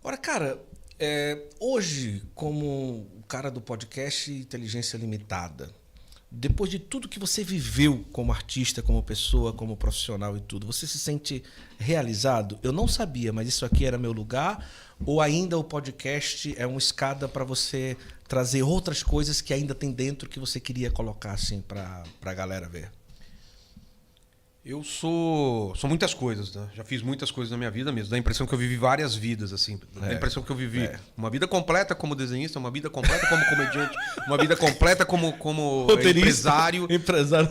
Ora, cara, hoje, como o cara do podcast Inteligência Limitada, depois de tudo que você viveu como artista, como pessoa, como profissional e tudo, você se sente realizado? Eu não sabia, mas isso aqui era meu lugar? Ou ainda o podcast é uma escada para você trazer outras coisas que ainda tem dentro que você queria colocar assim para a galera ver? Eu sou muitas coisas, né? Já fiz muitas coisas na minha vida mesmo. Dá a impressão que eu vivi várias vidas, assim. Dá a impressão que eu vivi uma vida completa como desenhista, uma vida completa como comediante, uma vida completa como empresário. Empresário.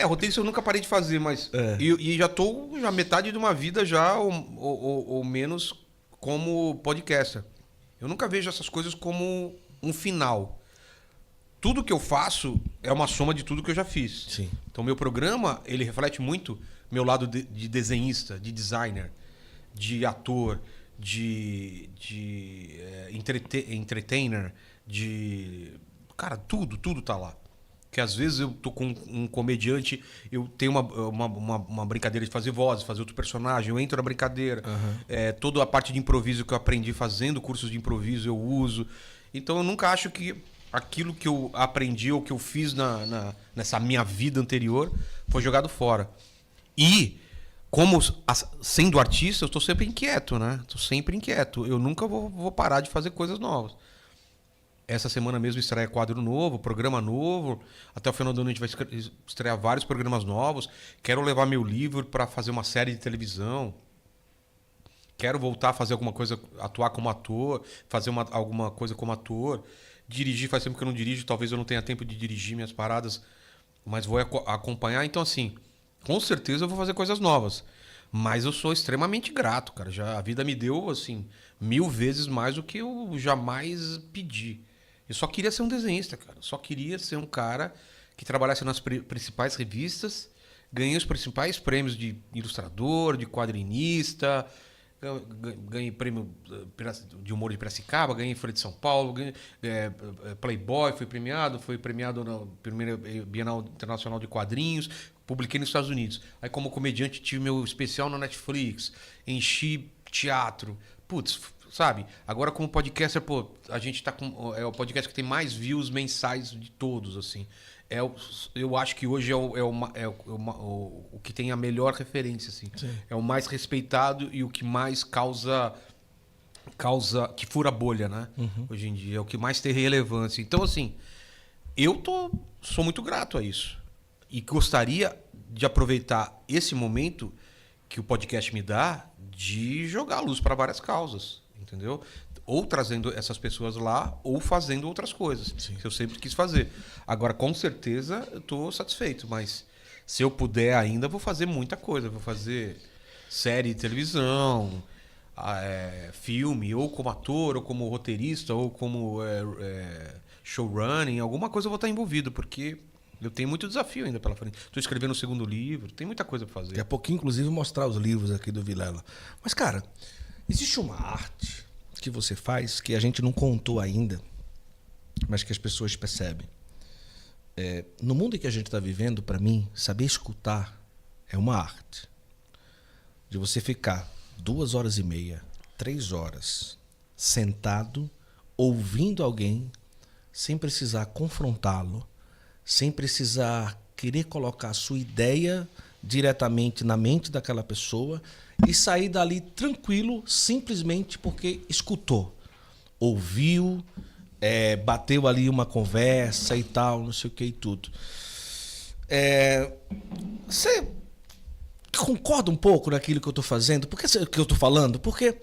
Roteirista eu nunca parei de fazer, mas... E já tô metade de uma vida já, ou menos, como podcaster. Eu nunca vejo essas coisas como um final. Tudo que eu faço é uma soma de tudo que eu já fiz. Sim. Então, meu programa, ele reflete muito meu lado de desenhista, de designer, de ator, de entertainer, Cara, tudo tá lá. Que às vezes eu tô com um comediante, eu tenho uma brincadeira de fazer vozes, fazer outro personagem, eu entro na brincadeira. Toda a parte de improviso que eu aprendi fazendo cursos de improviso eu uso. Então, eu nunca acho que aquilo que eu aprendi ou que eu fiz nessa minha vida anterior foi jogado fora. E, sendo artista, eu estou sempre inquieto, né? Estou sempre inquieto. Eu nunca vou parar de fazer coisas novas. Essa semana mesmo estreia quadro novo, programa novo. Até o final do ano a gente vai estrear vários programas novos. Quero levar meu livro para fazer uma série de televisão. Quero voltar a fazer alguma coisa, atuar como ator, fazer alguma coisa como ator. Dirigir, faz tempo que eu não dirijo, talvez eu não tenha tempo de dirigir minhas paradas, mas vou acompanhar. Então, assim, com certeza eu vou fazer coisas novas. Mas eu sou extremamente grato, cara. A vida me deu, assim, 1000 vezes mais do que eu jamais pedi. Eu só queria ser um desenhista, cara. Só queria ser um cara que trabalhasse nas principais revistas, ganhei os principais prêmios de ilustrador, de quadrinista... Ganhei prêmio de humor de Piracicaba, ganhei Folha de São Paulo, Playboy, fui premiado na primeira Bienal Internacional de Quadrinhos, publiquei nos Estados Unidos. Aí como comediante tive meu especial na Netflix, enchi teatro, putz, sabe? Agora como podcaster, pô, a gente tá com... É o podcast que tem mais views mensais de todos, assim. Eu acho que hoje o que tem a melhor referência, assim. Sim. É o mais respeitado e o que mais causa que fura a bolha, né? Hoje em dia é o que mais tem relevância. Então, assim, sou muito grato a isso e gostaria de aproveitar esse momento que o podcast me dá de jogar a luz para várias causas, entendeu? Ou trazendo essas pessoas lá, ou fazendo outras coisas. Sim. Que eu sempre quis fazer. Agora, com certeza, eu estou satisfeito. Mas se eu puder ainda, vou fazer muita coisa. Vou fazer série de televisão, filme, ou como ator, ou como roteirista, ou como showrunning. Alguma coisa eu vou estar envolvido, porque eu tenho muito desafio ainda pela frente. Estou escrevendo o segundo livro, tem muita coisa para fazer. Daqui a pouquinho, inclusive, mostrar os livros aqui do Vilela. Mas, cara, existe uma arte que você faz que a gente não contou ainda, mas que as pessoas percebem. No mundo em que a gente está vivendo, para mim, saber escutar é uma arte. De você ficar 2h30, 3 horas sentado, ouvindo alguém, sem precisar confrontá-lo, sem precisar querer colocar a sua ideia diretamente na mente daquela pessoa e sair dali tranquilo, simplesmente porque escutou, ouviu, bateu ali uma conversa e tal, não sei o que e tudo. Você concorda um pouco naquilo que eu estou fazendo? Que eu estou falando? Porque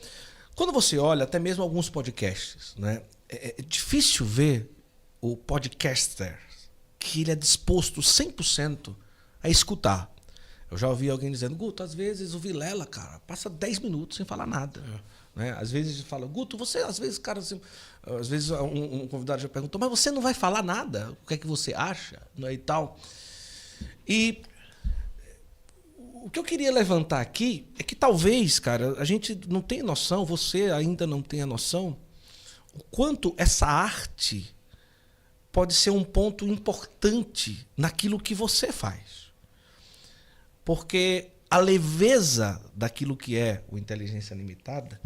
quando você olha, até mesmo alguns podcasts, né, é difícil ver o podcaster que ele é disposto 100% a escutar. Eu já ouvi alguém dizendo, Guto, às vezes o Vilela, cara, passa 10 minutos sem falar nada. Né? Às vezes ele fala, Guto, você, às vezes, cara, assim, às vezes um convidado já perguntou, mas você não vai falar nada? O que é que você acha? Né, e tal. E o que eu queria levantar aqui é que talvez, cara, a gente não tenha noção, você ainda não tenha noção, o quanto essa arte pode ser um ponto importante naquilo que você faz. Porque a leveza daquilo que é o Inteligência Limitada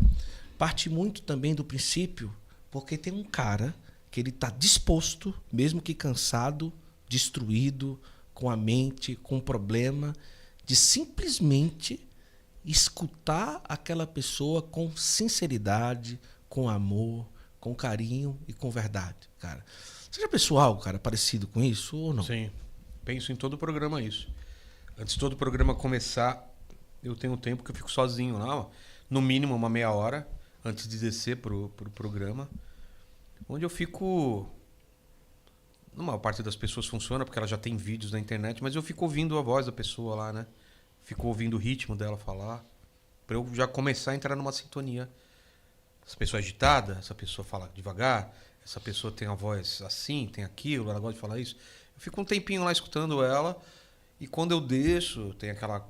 parte muito também do princípio, porque tem um cara que ele está disposto, mesmo que cansado, destruído, com a mente, com um problema, de simplesmente escutar aquela pessoa com sinceridade, com amor, com carinho e com verdade, cara. Você já pensou algo, cara, parecido com isso ou não? Sim. Penso em todo o programa isso. Antes de todo o programa começar, eu tenho um tempo que eu fico sozinho lá, ó, no mínimo uma meia hora, antes de descer pro programa, onde eu fico... Uma parte das pessoas funciona porque ela já tem vídeos na internet, mas eu fico ouvindo a voz da pessoa lá, né? Fico ouvindo o ritmo dela falar, para eu já começar a entrar numa sintonia. Essa pessoa é agitada, essa pessoa fala devagar, essa pessoa tem a voz assim, tem aquilo, ela gosta de falar isso. Eu fico um tempinho lá escutando ela, e quando eu desço, tem aquela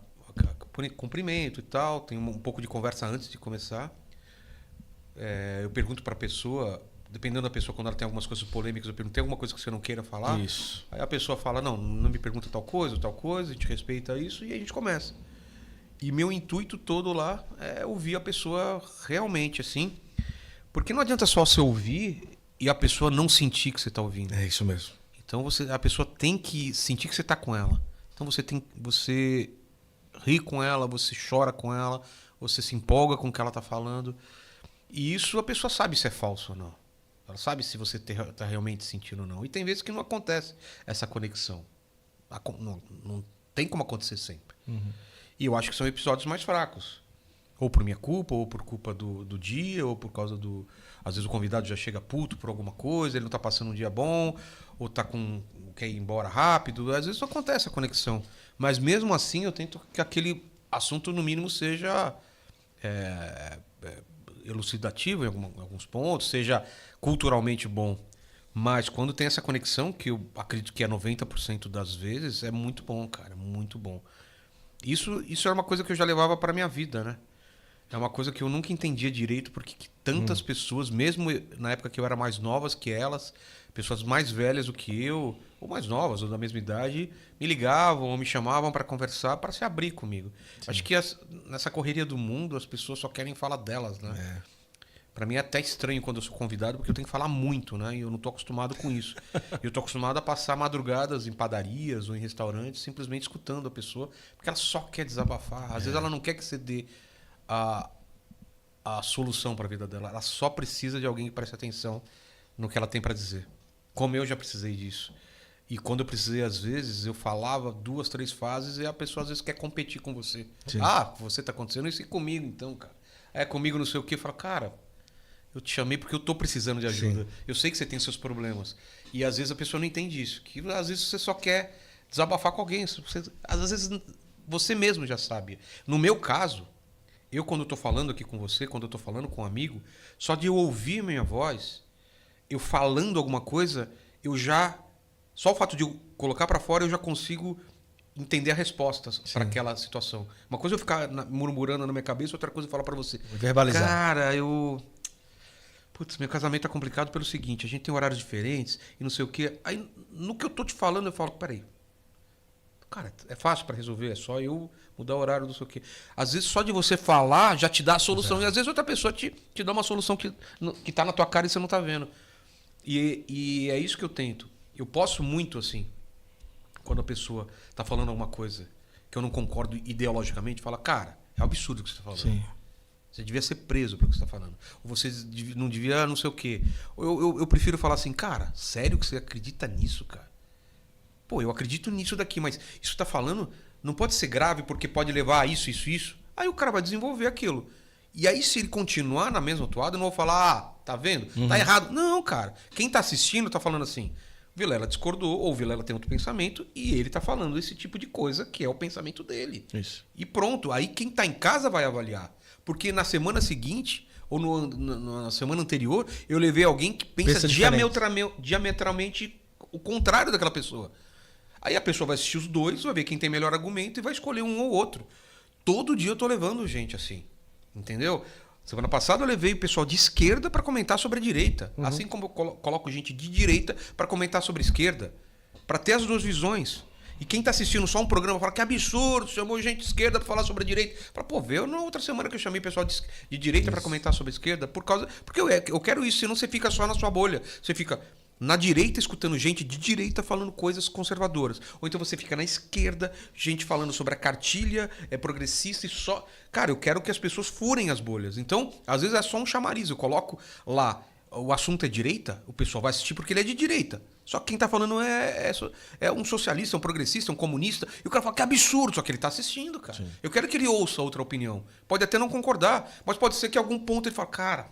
cumprimento e tal, tem um pouco de conversa antes de começar. Eu pergunto para a pessoa, dependendo da pessoa, quando ela tem algumas coisas polêmicas, eu pergunto, tem alguma coisa que você não queira falar? Isso. Aí a pessoa fala, não me pergunta tal coisa, a gente respeita isso e a gente começa. E meu intuito todo lá é ouvir a pessoa realmente, assim, porque não adianta só você ouvir e a pessoa não sentir que você está ouvindo. É isso mesmo. Então a pessoa tem que sentir que você está com ela. Então você ri com ela, você chora com ela, você se empolga com o que ela está falando. E isso a pessoa sabe se é falso ou não. Ela sabe se você está realmente sentindo ou não. E tem vezes que não acontece essa conexão. Não tem como acontecer sempre. Uhum. E eu acho que são episódios mais fracos. Ou por minha culpa, ou por culpa do dia, ou por causa do... Às vezes o convidado já chega puto por alguma coisa, ele não está passando um dia bom, ou quer ir embora rápido. Às vezes não acontece a conexão. Mas mesmo assim eu tento que aquele assunto, no mínimo, seja elucidativo em alguns pontos, seja culturalmente bom. Mas quando tem essa conexão, que eu acredito que é 90% das vezes, é muito bom, cara, muito bom. Isso é uma coisa que eu já levava para minha vida, né? É uma coisa que eu nunca entendia direito, porque que tantas pessoas, mesmo na época que eu era mais novas que elas, pessoas mais velhas do que eu, ou mais novas, ou da mesma idade, me ligavam ou me chamavam para conversar, para se abrir comigo. Sim. Acho que nessa correria do mundo, as pessoas só querem falar delas, né? Para mim é até estranho quando eu sou convidado, porque eu tenho que falar muito, né? E eu não estou acostumado com isso. Eu estou acostumado a passar madrugadas em padarias ou em restaurantes, simplesmente escutando a pessoa, porque ela só quer desabafar. Às vezes ela não quer que você dê a solução para a vida dela. Ela só precisa de alguém que preste atenção no que ela tem para dizer. Como eu já precisei disso. E quando eu precisei, às vezes, eu falava 2, 3 fases e a pessoa às vezes quer competir com você. Sim. Você tá acontecendo isso comigo então, cara. Comigo não sei o quê. Eu falo, cara, eu te chamei porque eu tô precisando de ajuda. Sim. Eu sei que você tem seus problemas. E às vezes a pessoa não entende isso. Que às vezes você só quer desabafar com alguém. Às vezes você mesmo já sabe. No meu caso, eu quando eu tô falando aqui com você, quando eu tô falando com um amigo, só de eu ouvir minha voz, eu falando alguma coisa, só o fato de eu colocar para fora, eu já consigo entender a resposta para aquela situação. Uma coisa é eu ficar murmurando na minha cabeça, outra coisa é eu falar para você. Verbalizar. Cara, meu casamento tá complicado pelo seguinte, a gente tem horários diferentes e não sei o quê. Aí, no que eu tô te falando, eu falo, peraí. Cara, é fácil para resolver, é só eu mudar o horário, não sei o quê. Às vezes, só de você falar, já te dá a solução. Exato. E às vezes outra pessoa te dá uma solução que tá na tua cara e você não tá vendo. E é isso que eu tento. Eu posso muito, assim, quando a pessoa tá falando alguma coisa que eu não concordo ideologicamente, fala, cara, é um absurdo o que você tá falando. Sim. Você devia ser preso pelo que você tá falando. Ou você não devia não sei o quê. Eu prefiro falar assim, cara, sério que você acredita nisso, cara? Pô, eu acredito nisso daqui, mas isso que tá falando não pode ser grave porque pode levar a isso, isso, isso. Aí o cara vai desenvolver aquilo. E aí, se ele continuar na mesma toada, eu não vou falar, tá vendo? Uhum. Tá errado. Não, cara. Quem tá assistindo tá falando assim, Vilela discordou, ou Vilela tem outro pensamento, e ele tá falando esse tipo de coisa que é o pensamento dele. Isso. E pronto. Aí quem tá em casa vai avaliar. Porque na semana seguinte, ou na semana anterior, eu levei alguém que pensa diametralmente o contrário daquela pessoa. Aí a pessoa vai assistir os dois, vai ver quem tem melhor argumento e vai escolher um ou outro. Todo dia eu tô levando gente assim. Entendeu? Semana passada eu levei o pessoal de esquerda para comentar sobre a direita. Uhum. Assim como eu coloco gente de direita para comentar sobre a esquerda. Para ter as duas visões. E quem tá assistindo só um programa fala que absurdo, chamou gente de esquerda pra falar sobre a direita. Fala, pô, vê, na outra semana que eu chamei pessoal de direita pra comentar sobre a esquerda, porque eu quero isso, senão você fica só na sua bolha. Você fica na direita escutando gente de direita falando coisas conservadoras. Ou então você fica na esquerda, gente falando sobre a cartilha, é progressista e só... Cara, eu quero que as pessoas furem as bolhas. Então, às vezes é só um chamariz. Eu coloco lá, o assunto é direita, o pessoal vai assistir porque ele é de direita. Só que quem tá falando é um socialista, um progressista, um comunista. E o cara fala que absurdo, só que ele tá assistindo, cara. Sim. Eu quero que ele ouça outra opinião. Pode até não concordar, mas pode ser que em algum ponto ele fale, cara,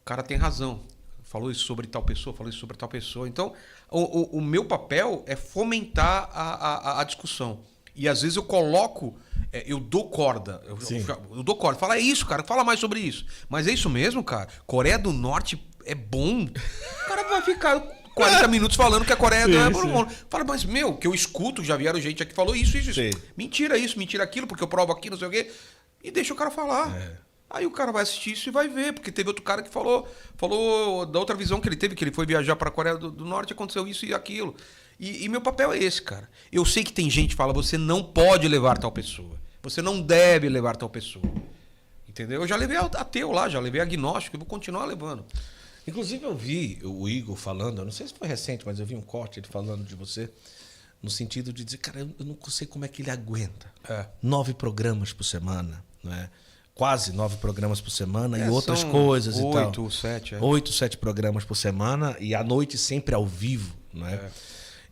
o cara tem razão. Falou isso sobre tal pessoa, falou isso sobre tal pessoa. Então, o meu papel é fomentar a discussão. E às vezes eu coloco, eu dou corda. Eu dou corda. Fala, é isso, cara, fala mais sobre isso. Mas é isso mesmo, cara? Coreia do Norte é bom. O cara vai ficar 40 minutos falando que a Coreia não é bom. Fala, mas meu, que eu escuto, já vieram gente aqui que falou isso. Mentira isso, mentira aquilo, porque eu provo aqui, não sei o quê. E deixa o cara falar. Aí o cara vai assistir isso e vai ver, porque teve outro cara que falou da outra visão que ele teve, que ele foi viajar para a Coreia do Norte, aconteceu isso e aquilo. E meu papel é esse, cara. Eu sei que tem gente que fala, você não pode levar tal pessoa. Você não deve levar tal pessoa. Entendeu? Eu já levei ateu lá, já levei agnóstico, eu vou continuar levando. Inclusive eu vi o Igor falando, eu não sei se foi recente, mas eu vi um corte ele falando de você, no sentido de dizer, cara, eu não sei como é que ele aguenta. 9 programas por semana, né? Quase 9 programas por semana e outras coisas e tal. 8, 7. 8, 7 programas por semana e à noite sempre ao vivo, né?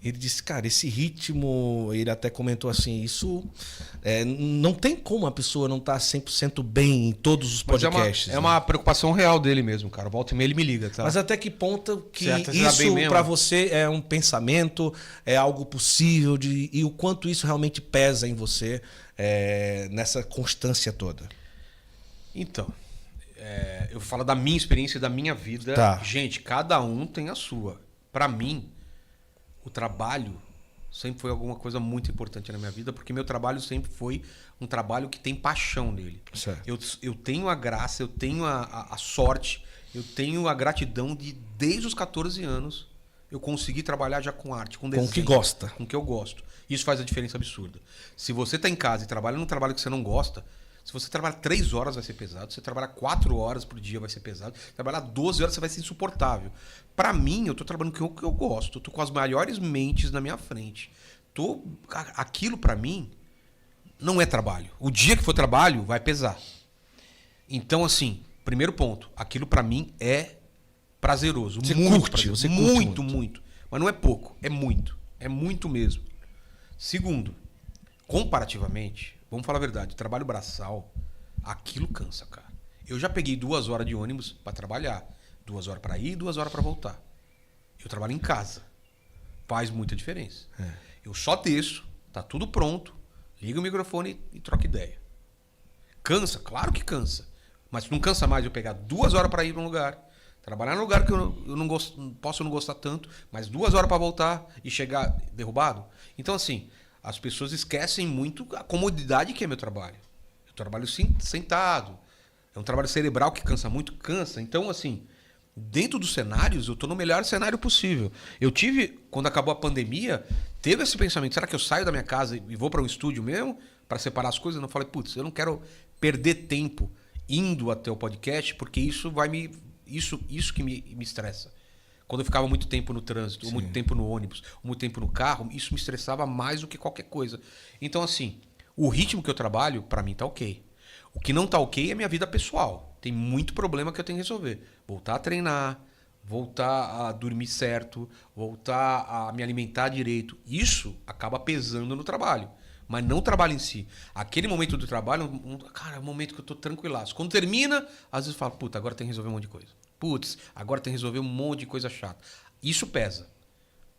Ele disse, cara, esse ritmo, ele até comentou assim, isso não tem como a pessoa não estar 100% bem em todos os podcasts. É uma preocupação real dele mesmo, cara. Volta e meia ele me liga, tá? Mas até que ponto que isso para você é um pensamento, é algo possível e o quanto isso realmente pesa em você nessa constância toda? Então, eu falo da minha experiência e da minha vida. Tá. Gente, cada um tem a sua. Para mim, o trabalho sempre foi alguma coisa muito importante na minha vida, porque meu trabalho sempre foi um trabalho que tem paixão nele. Eu tenho a graça, eu tenho a sorte, eu tenho a gratidão de, desde os 14 anos, eu consegui trabalhar já com arte, com desenho. Com o que gosta. Com o que eu gosto. Isso faz a diferença absurda. Se você está em casa e trabalha num trabalho que você não gosta, se você trabalhar 3 horas vai ser pesado, se você trabalhar 4 horas por dia vai ser pesado, se trabalhar 12 horas você vai ser insuportável. Para mim, eu tô trabalhando com o que eu gosto, eu tô com as maiores mentes na minha frente. Aquilo para mim não é trabalho. O dia que for trabalho vai pesar. Então assim, primeiro ponto, aquilo para mim é prazeroso, você muito curte, prazeroso, você curte muito. Mas não é pouco, é muito mesmo. Segundo, comparativamente, vamos falar a verdade, trabalho braçal, aquilo cansa, cara. Eu já peguei 2 horas de ônibus para trabalhar. 2 horas para ir e 2 horas para voltar. Eu trabalho em casa. Faz muita diferença. Eu só desço, tá tudo pronto, liga o microfone e troca ideia. Cansa? Claro que cansa. Mas não cansa mais eu pegar 2 horas para ir para um lugar, trabalhar num lugar que eu posso não gostar tanto, mas 2 horas para voltar e chegar derrubado? Então, assim, as pessoas esquecem muito a comodidade que é meu trabalho. Eu trabalho sentado. É um trabalho cerebral que cansa muito, cansa. Então, assim, dentro dos cenários, eu estou no melhor cenário possível. Eu tive, quando acabou a pandemia, teve esse pensamento, será que eu saio da minha casa e vou para um estúdio mesmo, para separar as coisas? Eu não falei, putz, eu não quero perder tempo indo até o podcast, porque isso vai isso que me estressa. Quando eu ficava muito tempo no trânsito, ou muito tempo no ônibus, ou muito tempo no carro, isso me estressava mais do que qualquer coisa. Então, assim, o ritmo que eu trabalho, para mim, tá ok. O que não tá ok é minha vida pessoal. Tem muito problema que eu tenho que resolver. Voltar a treinar, voltar a dormir certo, voltar a me alimentar direito. Isso acaba pesando no trabalho. Mas não o trabalho em si. Aquele momento do trabalho, cara, é um momento que eu tô tranquilaço. Quando termina, às vezes eu falo, puta, agora tem que resolver um monte de coisa. Putz, agora tem que resolver um monte de coisa chata. Isso pesa.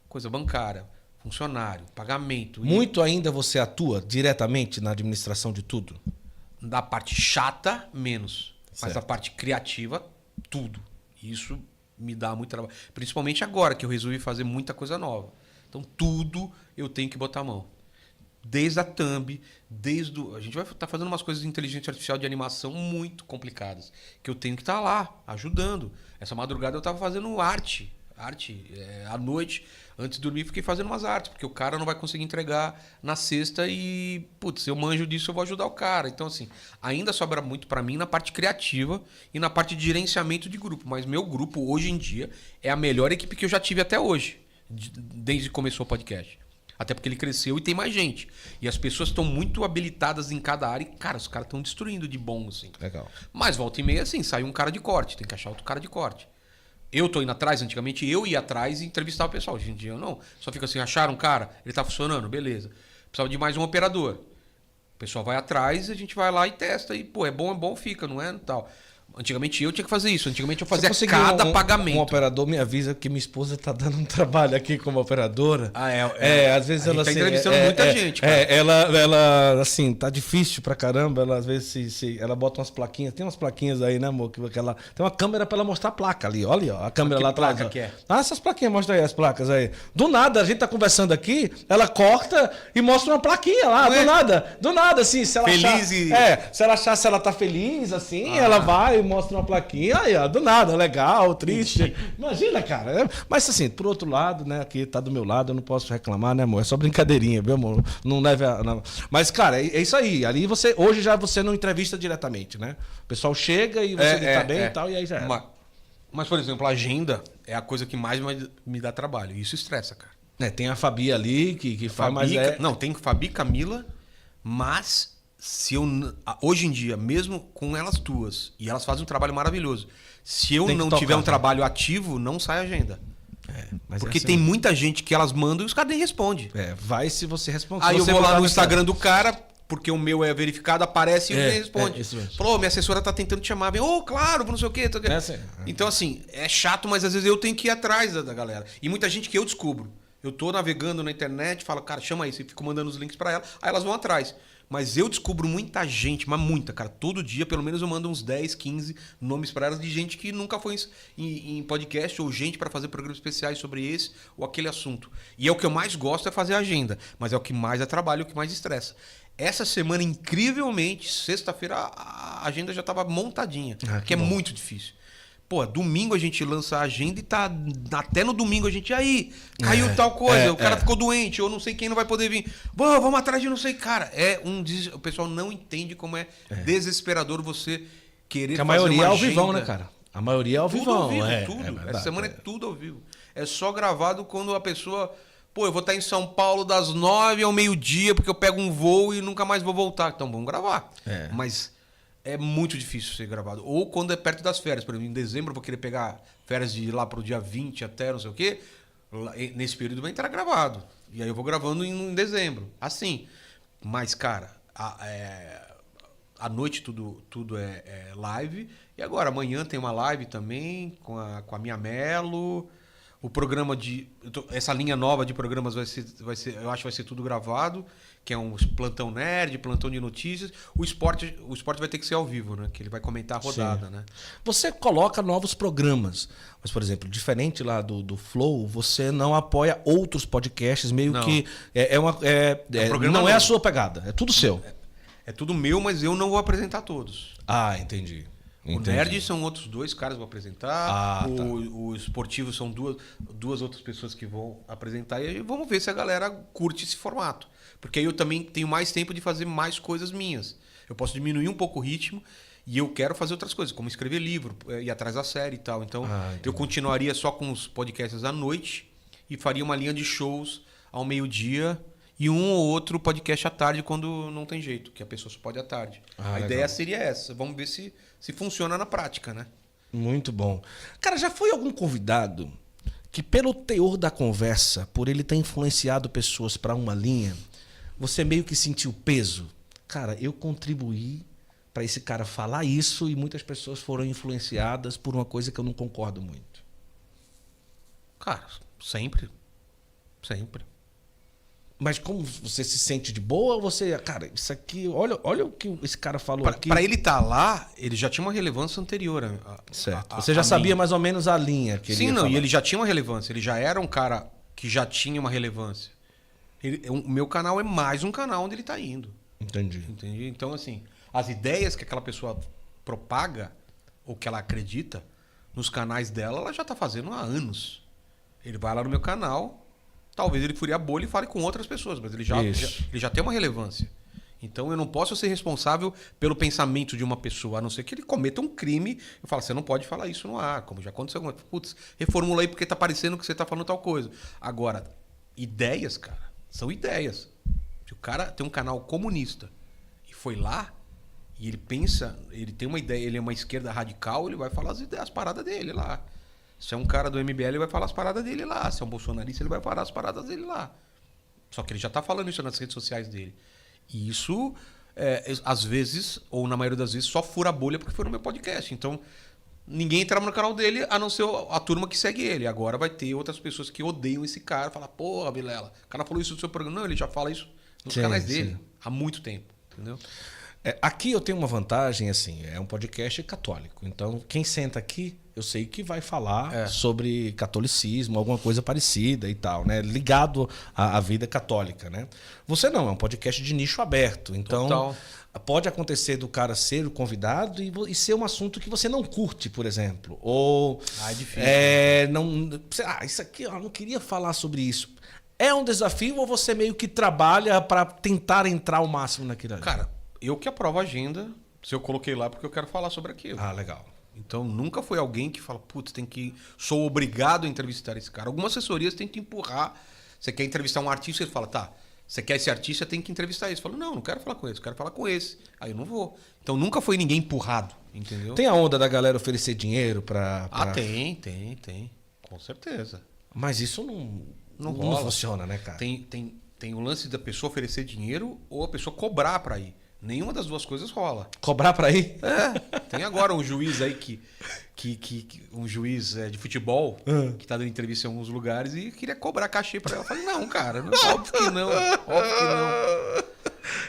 Coisa bancária, funcionário, pagamento. Muito ainda você atua diretamente na administração de tudo? Da parte chata, menos. Certo. Mas a parte criativa, tudo. Isso me dá muito trabalho. Principalmente agora, que eu resolvi fazer muita coisa nova. Então, tudo eu tenho que botar a mão. Desde a thumb, a gente vai estar fazendo umas coisas de inteligência artificial de animação muito complicadas. Que eu tenho que estar lá, ajudando. Essa madrugada eu estava fazendo arte. Arte. À noite, antes de dormir, fiquei fazendo umas artes, porque o cara não vai conseguir entregar na sexta e, putz, eu manjo disso, eu vou ajudar o cara. Então, assim, ainda sobra muito pra mim na parte criativa e na parte de gerenciamento de grupo. Mas meu grupo, hoje em dia, é a melhor equipe que eu já tive até hoje, desde que começou o podcast. Até porque ele cresceu e tem mais gente. E as pessoas estão muito habilitadas em cada área. E, cara, os caras estão destruindo de bom, assim. Legal. Mas volta e meia, assim, sai um cara de corte. Tem que achar outro cara de corte. Eu tô indo atrás, antigamente eu ia atrás e entrevistava o pessoal. Hoje em dia eu não. Só fica assim, acharam um cara, ele tá funcionando, beleza. Precisava de mais um operador. O pessoal vai atrás, a gente vai lá e testa. E, pô, é bom, fica, não é? Tal. Antigamente eu tinha que fazer isso. Antigamente eu fazia cada pagamento. Um operador me avisa que minha esposa tá dando um trabalho aqui como operadora. Às vezes ela tá entrevistando muita gente, cara. Ela, assim, tá difícil pra caramba. Ela, às vezes, ela bota umas plaquinhas. Tem umas plaquinhas aí, né, amor? Tem uma câmera pra ela mostrar a placa ali. Olha, ó, a câmera lá atrás. Que é? Essas plaquinhas, mostra aí as placas aí. Do nada, a gente tá conversando aqui, ela corta e mostra uma plaquinha lá. Do nada, assim. Se ela feliz achar, se ela achar se ela tá feliz, assim, ela vai e mostra uma plaquinha, aí, ó, do nada, legal, triste. Imagina, cara. Mas assim, por outro lado, né, aqui tá do meu lado, eu não posso reclamar, né, amor? É só brincadeirinha, viu, amor? Não leve a... Não. Mas, cara, é isso aí. Ali hoje já você não entrevista diretamente, né? O pessoal chega e você tá bem e tal, e aí já é. Mas, por exemplo, a agenda é a coisa que mais me dá trabalho. Isso estressa, cara. Tem a Fabi ali que faz mais... Não, tem Fabi, Camila, mas... Se eu hoje em dia, mesmo com elas duas, e elas fazem um trabalho maravilhoso, se eu não tiver um trabalho ativo, não sai agenda. Porque assim, tem muita gente que elas mandam e os caras nem respondem. Vai se você responder. Aí eu vou lá no Instagram do cara, porque o meu é verificado, aparece e ele responde. Falou, minha assessora tá tentando te chamar. Claro, não sei o quê. Então, assim, é chato, mas às vezes eu tenho que ir atrás da galera. E muita gente que eu descubro. Eu tô navegando na internet, falo, cara, chama isso, e fico mandando os links pra ela, aí elas vão atrás. Mas eu descubro muita gente, mas muita, cara. Todo dia, pelo menos, eu mando uns 10, 15 nomes para elas de gente que nunca foi em podcast ou gente para fazer programas especiais sobre esse ou aquele assunto. E é o que eu mais gosto, é fazer agenda. Mas é o que mais é trabalho, o que mais estressa. Essa semana, incrivelmente, sexta-feira, a agenda já estava montadinha. Que é muito difícil. Pô, domingo a gente lança a agenda e tá até no domingo a gente aí caiu tal coisa, o cara ficou doente, ou não sei quem não vai poder vir. Vamos atrás de não sei, cara. O pessoal não entende como é desesperador você querer fazer uma agenda. A maioria é ao vivão, né, cara? A maioria é ao vivão. Tudo. Essa semana é tudo ao vivo. É só gravado quando a pessoa... Pô, eu vou estar em São Paulo das 9 ao meio-dia porque eu pego um voo e nunca mais vou voltar. Então vamos gravar. Mas... é muito difícil ser gravado. Ou quando é perto das férias. Por exemplo, em dezembro eu vou querer pegar férias de lá pro dia 20 até não sei o quê. Nesse período vai entrar gravado. E aí eu vou gravando em dezembro. Assim. Mas, cara, à noite tudo é live. E agora, amanhã tem uma live também com a minha Melo. O programa essa linha nova de programas vai ser, eu acho que vai ser tudo gravado, que é um plantão nerd, plantão de notícias. O esporte vai ter que ser ao vivo, né? Que ele vai comentar a rodada, né? Você coloca novos programas, mas, por exemplo, diferente lá do Flow, você não apoia outros podcasts, meio não. Que não é a sua pegada, é tudo seu. É tudo meu, mas eu não vou apresentar todos. Entendi. O Nerd são outros 2 caras que vão apresentar. O Esportivo são duas outras pessoas que vão apresentar. E vamos ver se a galera curte esse formato. Porque aí eu também tenho mais tempo de fazer mais coisas minhas. Eu posso diminuir um pouco o ritmo e eu quero fazer outras coisas, como escrever livro, ir atrás da série e tal. Então eu continuaria só com os podcasts à noite e faria uma linha de shows ao meio-dia e um ou outro podcast à tarde quando não tem jeito, que a pessoa só pode à tarde. A ideia seria essa. Vamos ver se funciona na prática, né? Muito bom. Cara, já foi algum convidado que pelo teor da conversa, por ele ter influenciado pessoas para uma linha, você meio que sentiu peso? Cara, eu contribuí para esse cara falar isso e muitas pessoas foram influenciadas por uma coisa que eu não concordo muito. Cara, sempre. Sempre. Mas como você se sente de boa, você... Cara, isso aqui... Olha o que esse cara falou aqui. Para ele estar lá, ele já tinha uma relevância anterior. Certo. Você já sabia mais ou menos a linha que ele ia falar. E ele já tinha uma relevância. Ele já era um cara que já tinha uma relevância. O meu canal é mais um canal onde ele está indo. Entendi. Então, assim, as ideias que aquela pessoa propaga, ou que ela acredita, nos canais dela, ela já está fazendo há anos. Ele vai lá no meu canal, talvez ele fure a bolha e fale com outras pessoas, mas ele já tem uma relevância. Então eu não posso ser responsável pelo pensamento de uma pessoa, a não ser que ele cometa um crime. Eu falo, você não pode falar isso no ar, como já aconteceu. Putz, reformula aí porque tá parecendo que você tá falando tal coisa. Agora, ideias, cara, são ideias. Se o cara tem um canal comunista e foi lá, e ele pensa, ele tem uma ideia, ele é uma esquerda radical, ele vai falar as paradas dele lá. Se é um cara do MBL, ele vai falar as paradas dele lá. Se é um bolsonarista, ele vai falar as paradas dele lá. Só que ele já tá falando isso nas redes sociais dele. E isso, às vezes, ou na maioria das vezes, só fura a bolha porque foi no meu podcast. Então, ninguém entrava no canal dele, a não ser a turma que segue ele. Agora vai ter outras pessoas que odeiam esse cara. Falar, porra, Vilela, o cara falou isso no seu programa. Não, ele já fala isso nos canais dele há muito tempo. Entendeu? Aqui eu tenho uma vantagem, assim, é um podcast católico. Então, quem senta aqui, eu sei que vai falar sobre catolicismo, alguma coisa parecida e tal, né? Ligado à vida católica, né? Você não, é um podcast de nicho aberto. Então, total. Pode acontecer do cara ser o convidado e ser um assunto que você não curte, por exemplo. Ou é difícil. Isso aqui, eu não queria falar sobre isso. É um desafio ou você meio que trabalha para tentar entrar o máximo naquilo ali? Cara, eu que aprovo a agenda, se eu coloquei lá porque eu quero falar sobre aquilo. Ah, legal. Então nunca foi alguém que fala, putz, sou obrigado a entrevistar esse cara. Algumas assessorias têm que empurrar. Você quer entrevistar um artista, ele fala, tá, você quer esse artista, tem que entrevistar esse. Eu falo, não quero falar com esse, quero falar com esse. Aí eu não vou. Então nunca foi ninguém empurrado, entendeu? Tem a onda da galera oferecer dinheiro pra... Tem. Com certeza. Mas isso não funciona, né, cara? Tem o lance da pessoa oferecer dinheiro ou a pessoa cobrar pra ir. Nenhuma das duas coisas rola. Cobrar pra ir? Tem agora um juiz aí um juiz de futebol que tá dando entrevista em alguns lugares e queria cobrar cachê pra ela. Eu falei, não, cara, óbvio que não.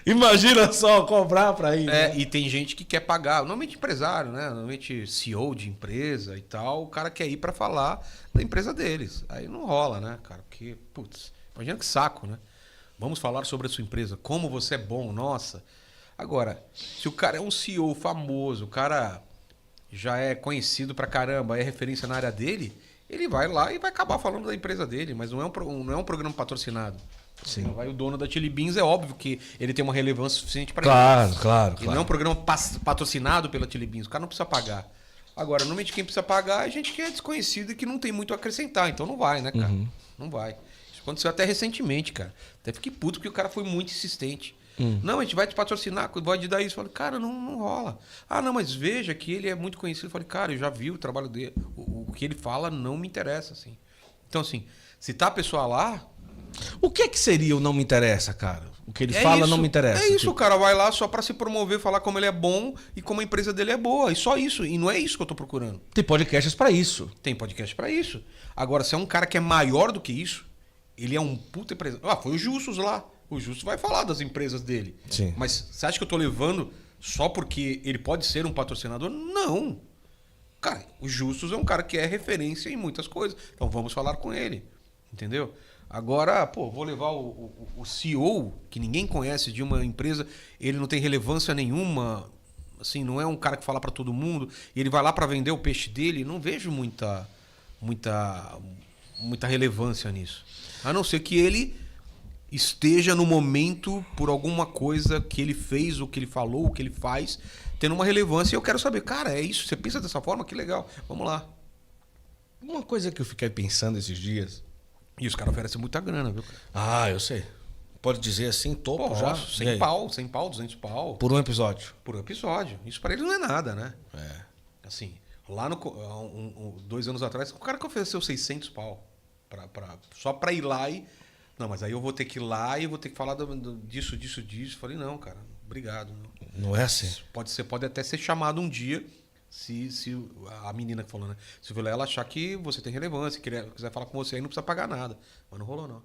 Imagina só cobrar pra ir. Né? E tem gente que quer pagar, normalmente empresário, né? Normalmente CEO de empresa e tal, o cara quer ir pra falar da empresa deles. Aí não rola, né, cara? Porque, putz, imagina que saco, né? Vamos falar sobre a sua empresa, como você é bom, nossa. Agora, se o cara é um CEO famoso, o cara já é conhecido pra caramba, é referência na área dele, ele vai lá e vai acabar falando da empresa dele, mas não é um programa patrocinado. Sim. Vai o dono da Chili Beans, é óbvio que ele tem uma relevância suficiente para ele. Claro. Não é um programa patrocinado pela Chili Beans, o cara não precisa pagar. Agora, normalmente quem precisa pagar é gente que é desconhecida e que não tem muito a acrescentar, então não vai, né, cara? Não vai. Isso aconteceu até recentemente, cara. Até fiquei puto porque o cara foi muito insistente. Não, a gente vai te patrocinar, pode dar isso. Eu falei, cara, não rola. Ah, não, mas veja que ele é muito conhecido. Eu falei, cara, eu já vi o trabalho dele. O que ele fala não me interessa, assim. Então, assim, se tá a pessoa lá... O que seria o não me interessa, cara? O que ele fala não me interessa. É isso, o cara vai lá só pra se promover, falar como ele é bom e como a empresa dele é boa. E só isso. E não é isso que eu tô procurando. Tem podcasts pra isso. Tem podcast pra isso. Agora, se é um cara que é maior do que isso, ele é um puta empresário. Foi o Justus lá. O Justus vai falar das empresas dele. Sim. Mas você acha que eu tô levando só porque ele pode ser um patrocinador? Não. Cara, o Justus é um cara que é referência em muitas coisas. Então vamos falar com ele. Entendeu? Agora, vou levar o CEO, que ninguém conhece, de uma empresa, ele não tem relevância nenhuma, assim, não é um cara que fala para todo mundo, e ele vai lá para vender o peixe dele, não vejo muita relevância nisso. A não ser que ele esteja no momento por alguma coisa que ele fez, o que ele falou, o que ele faz, tendo uma relevância. E eu quero saber, cara, é isso? Você pensa dessa forma? Que legal. Vamos lá. Uma coisa que eu fiquei pensando esses dias... E os caras oferecem muita grana, viu? Ah, eu sei. Pode dizer assim, topo já? 100 pau, 200 pau. Por um episódio? Por um episódio. Isso pra ele não é nada, né? Assim, lá 2 anos atrás, o cara que ofereceu 600 pau só pra ir lá e... Não, mas aí eu vou ter que ir lá e eu vou ter que falar disso. Falei, não, cara, obrigado. Não é assim? Pode até ser chamado um dia, se a menina que falou, né? Se ela achar que você tem relevância, quiser falar com você, aí não precisa pagar nada. Mas não rolou, não.